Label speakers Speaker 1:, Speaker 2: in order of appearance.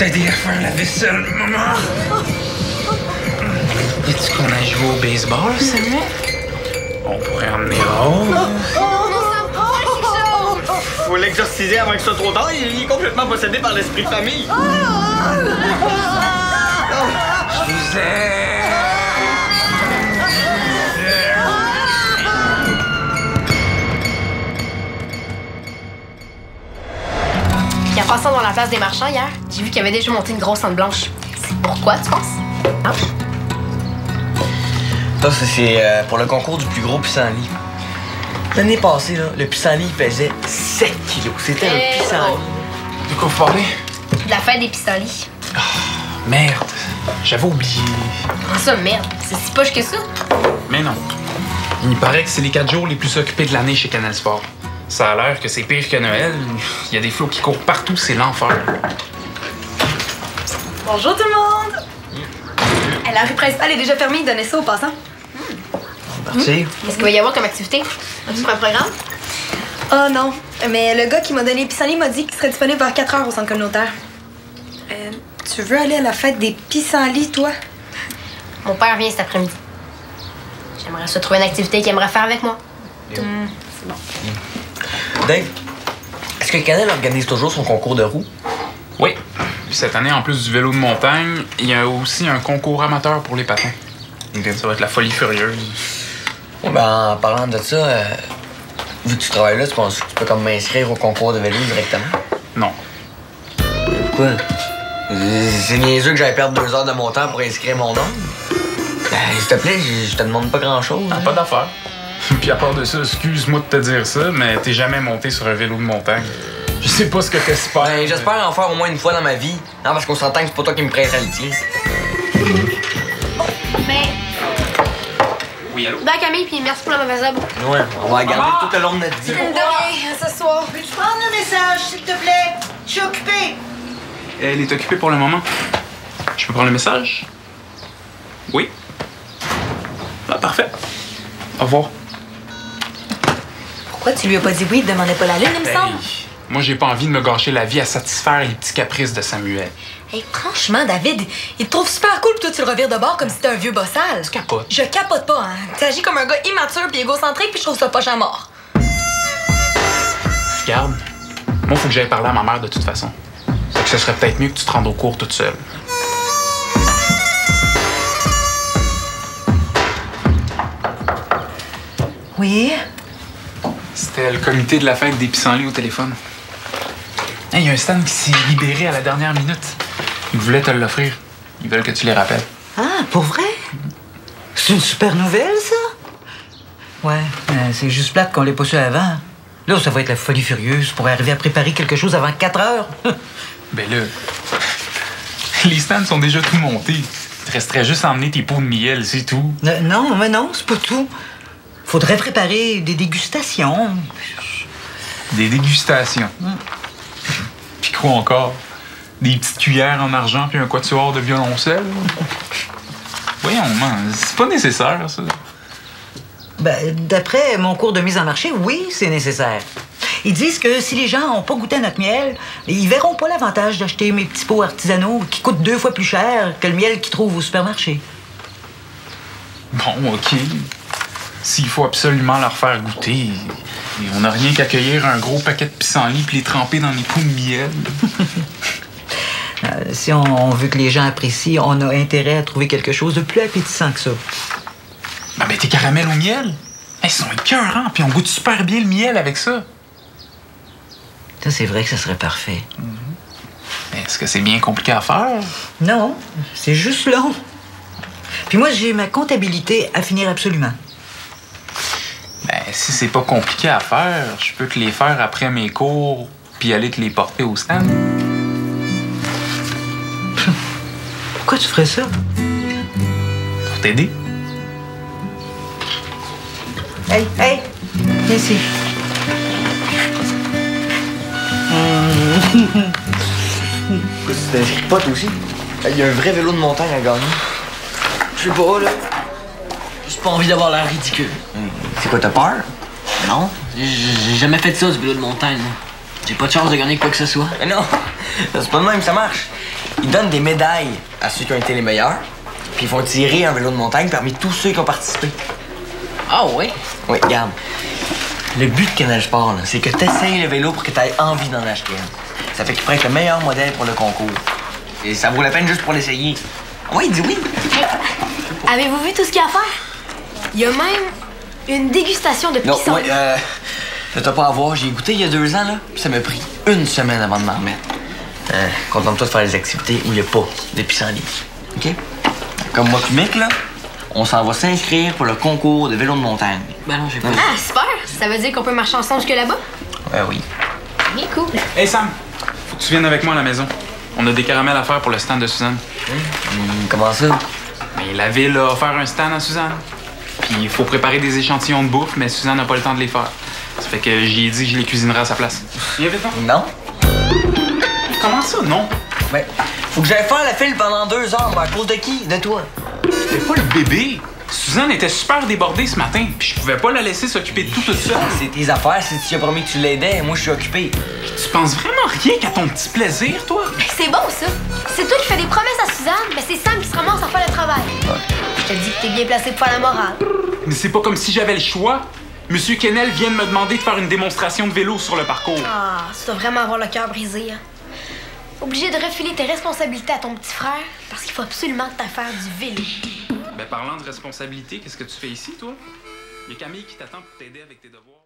Speaker 1: t'aider à faire la vaisselle, maman. Dis-tu qu'on a joué au baseball, Samuel? On pourrait emmener Rose.
Speaker 2: Faut l'exorciser avant que ce soit trop tard. Il est complètement possédé par l'esprit de famille.
Speaker 1: Je vous aime.
Speaker 3: Puis en passant dans la place des marchands hier, j'ai vu qu'il y avait déjà monté une grosse tente blanche. C'est pourquoi, tu penses? Hein?
Speaker 2: Ça, c'est pour le concours du plus gros pissenlit. L'année passée, là, le pissenlit pesait 7 kilos. C'était un pissenlit.
Speaker 1: De quoi vous parlez?
Speaker 3: De la fête des pissenlits.
Speaker 1: Oh, merde. J'avais oublié.
Speaker 3: Comment ça, merde? C'est si poche que ça?
Speaker 1: Mais non. Il paraît que c'est les 4 jours les plus occupés de l'année chez Canal Sport. Ça a l'air que c'est pire que Noël. Il y a des flots qui courent partout, c'est l'enfer.
Speaker 4: Bonjour tout le monde! La rue principale est déjà fermée, donnez ça aux passants.
Speaker 2: Merci.
Speaker 3: Est-ce qu'il va y avoir comme activité? As-tu pour un programme?
Speaker 4: Oh non, mais le gars qui m'a donné les pissenlits m'a dit qu'il serait disponible vers 4 heures au centre communautaire. Tu veux aller à la fête des pissenlits, toi?
Speaker 3: Mon père vient cet après-midi. J'aimerais se trouver une activité qu'il aimerait faire avec moi.
Speaker 4: C'est bon.
Speaker 2: Dave, est-ce que Canal organise toujours son concours de roues?
Speaker 1: Oui. Puis cette année, en plus du vélo de montagne, il y a aussi un concours amateur pour les patins. Ça va être la folie furieuse.
Speaker 2: Ouais, ben, en parlant de ça, vu que tu travailles là, tu penses que tu peux comme m'inscrire au concours de vélo directement?
Speaker 1: Non.
Speaker 2: Pourquoi? C'est niaiseux que j'aille perdre 2 heures de mon temps pour inscrire mon nom. Ben, s'il te plaît, je te demande pas grand-chose.
Speaker 1: Pas d'affaires. Puis à part de ça, excuse-moi de te dire ça, mais t'es jamais monté sur un vélo de montagne. Je sais pas ce que t'espères.
Speaker 2: Ben, j'espère en faire au moins une fois dans ma vie. Non, parce qu'on s'entend que c'est pas toi qui me prête à le tien.
Speaker 3: Ben,
Speaker 1: Oui, allô?
Speaker 3: bye Camille, puis merci pour la mauvaise herbe.
Speaker 2: Ouais, on va la garder tout le long de notre vie.
Speaker 4: De rien, ce soir.
Speaker 5: Peux-tu prendre le message, s'il te plaît? Je suis occupée.
Speaker 1: Elle est occupée pour le moment. Je peux prendre le message? Oui. Ah, parfait. Au revoir.
Speaker 4: Pourquoi tu lui as pas dit oui? Il te demandait pas la lune, il me semble.
Speaker 1: Moi, j'ai pas envie de me gâcher la vie à satisfaire les petits caprices de Samuel.
Speaker 4: Hey, franchement, David, il te trouve super cool, puis toi, tu le revires de bord comme si t'étais un vieux bossal.
Speaker 1: Tu capotes.
Speaker 4: Je capote pas, hein. T'agis comme un gars immature puis égocentrique, puis je trouve ça poche à mort.
Speaker 1: Regarde, moi, faut que j'aille parler à ma mère de toute façon. Fait que ce serait peut-être mieux que tu te rendes au cours toute seule.
Speaker 5: Oui?
Speaker 1: C'était le comité de la fête des pissenlits au téléphone. Il y a un stand qui s'est libéré à la dernière minute. Ils voulaient te l'offrir. Ils veulent que tu les rappelles.
Speaker 5: Ah, pour vrai? C'est une super nouvelle, ça? Ouais, c'est juste plate qu'on l'ait pas su avant. Là, ça va être la folie furieuse pour arriver à préparer quelque chose avant 4 heures.
Speaker 1: Ben là, les stands sont déjà tout montés. Il te resterait juste à emmener tes pots de miel, c'est tout.
Speaker 5: Non, mais non, c'est pas tout. Faudrait préparer des dégustations.
Speaker 1: Des dégustations. Puis quoi encore? Des petites cuillères en argent puis un quatuor de violoncelle? Voyons, man, c'est pas nécessaire, ça.
Speaker 5: Ben, d'après mon cours de mise en marché, oui, c'est nécessaire. Ils disent que si les gens n'ont pas goûté à notre miel, ils verront pas l'avantage d'acheter mes petits pots artisanaux qui coûtent 2 fois plus cher que le miel qu'ils trouvent au supermarché.
Speaker 1: Bon, OK. S'il faut absolument leur faire goûter, on n'a rien qu'à cueillir un gros paquet de pissenlits puis les tremper dans les pots de miel.
Speaker 5: Si on veut que les gens apprécient, on a intérêt à trouver quelque chose de plus appétissant que ça.
Speaker 1: Ben, tes caramels au miel, ils sont écœurants puis on goûte super bien le miel avec ça.
Speaker 5: Ça, c'est vrai que ça serait parfait.
Speaker 1: Est-ce que c'est bien compliqué à faire?
Speaker 5: Non, c'est juste long. Puis moi, j'ai ma comptabilité à finir absolument.
Speaker 1: Ben, si c'est pas compliqué à faire, je peux te les faire après mes cours puis aller te les porter au stand.
Speaker 5: Pourquoi tu ferais ça?
Speaker 1: Pour t'aider.
Speaker 5: Hey, viens ici.
Speaker 2: Pourquoi tu t'inscris pas, toi aussi? Il y a un vrai vélo de montagne à gagner.
Speaker 6: Je sais pas, là. J'ai pas envie d'avoir l'air ridicule.
Speaker 2: C'est quoi, t'as peur?
Speaker 6: Non, j'ai jamais fait ça, du vélo de montagne. J'ai pas de chance de gagner quoi que ce soit.
Speaker 2: Mais non, c'est pas de même, ça marche. Ils donnent des médailles à ceux qui ont été les meilleurs, puis ils font tirer un vélo de montagne parmi tous ceux qui ont participé.
Speaker 6: Ah oui?
Speaker 2: Oui, regarde. Le but de Canal Sport, c'est que tu essayes le vélo pour que tu aies envie d'en acheter un. Ça fait qu'ils prennent le meilleur modèle pour le concours. Et ça vaut la peine juste pour l'essayer. Oui, dis oui.
Speaker 3: Avez-vous vu tout ce qu'il y a à faire? Il y a même une dégustation de
Speaker 2: Non,
Speaker 3: pissenlit.
Speaker 2: ouais, t'as pas à voir. J'ai goûté il y a 2 ans, là, puis ça m'a pris 1 semaine avant de m'en remettre. Contente-toi de faire les activités où il n'y a pas de pissenlit. OK? Comme moi puis Mick, là, on s'en va s'inscrire pour le concours de vélo de montagne.
Speaker 6: Ben non, j'ai pas.
Speaker 3: Ah, super! Ça veut dire qu'on peut marcher ensemble jusque là-bas?
Speaker 2: Ouais, oui.
Speaker 3: Bien cool.
Speaker 1: Hey Sam, faut que tu viennes avec moi à la maison. On a des caramels à faire pour le stand de Suzanne.
Speaker 2: Comment ça?
Speaker 1: Mais la ville a offert un stand à Suzanne. Puis il faut préparer des échantillons de bouffe, mais Suzanne n'a pas le temps de les faire. Ça fait que j'y ai dit que je les cuisinerai à sa place. Viens vite,
Speaker 2: Non.
Speaker 1: Comment ça, non?
Speaker 2: Ben, faut que j'aille faire la file pendant 2 heures, moi. À cause de qui? De toi.
Speaker 1: C'était pas le bébé. Suzanne était super débordée ce matin, puis je pouvais pas la laisser s'occuper de tout toute seule.
Speaker 2: C'est tes affaires. Si tu as promis que tu l'aidais, moi, je suis occupé.
Speaker 1: Tu penses vraiment rien qu'à ton petit plaisir, toi?
Speaker 3: C'est bon, ça. C'est toi qui fais des promesses à Suzanne, mais c'est Sam qui se ramasse à faire le travail. Je te dis que t'es bien placé pour faire la morale.
Speaker 1: Mais c'est pas comme si j'avais le choix. Monsieur Kennel vient de me demander de faire une démonstration de vélo sur le parcours.
Speaker 3: Ah, tu dois vraiment avoir le cœur brisé, hein. Obligé de refiler tes responsabilités à ton petit frère parce qu'il faut absolument que t'ailles faire du vélo.
Speaker 1: Ben, parlant de responsabilité, qu'est-ce que tu fais ici, toi? Il y a Camille qui t'attend pour t'aider avec tes devoirs.